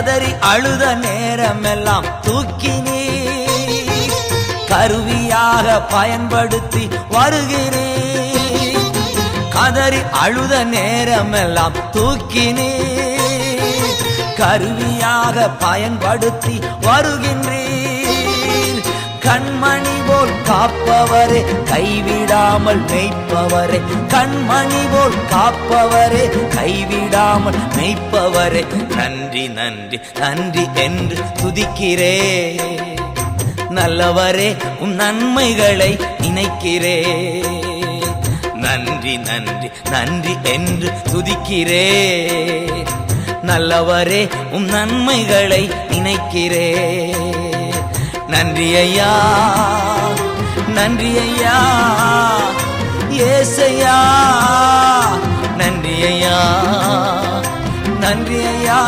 கதறி அழுத நேரமெல்லாம் தூக்கினீர், கருவியாக பயன்படுத்தி வருகிறீர். கதறி அழுத நேரமெல்லாம் தூக்கினீர், கருவியாக பயன்படுத்தி வருகின்றீர். கண்மணி போல் காப்பவரே, கைவிடாமல் மேய்ப்பவரே, கண்மணி போல் காப்பவரே, கைவிடாமல் மேய்ப்பவரே, நன்றி நன்றி நன்றி என்று துதிக்கிறே. நல்லவரே, உம் நன்மைகளை நினைக்கிறே. நன்றி நன்றி நன்றி என்று துதிக்கிறே. நல்லவரே, உம் நன்மைகளை நினைக்கிறே. நன்றி ஐயா, நன்றி ஐயா, ஏசையா, நன்றி ஐயா, நன்றி ஐயா.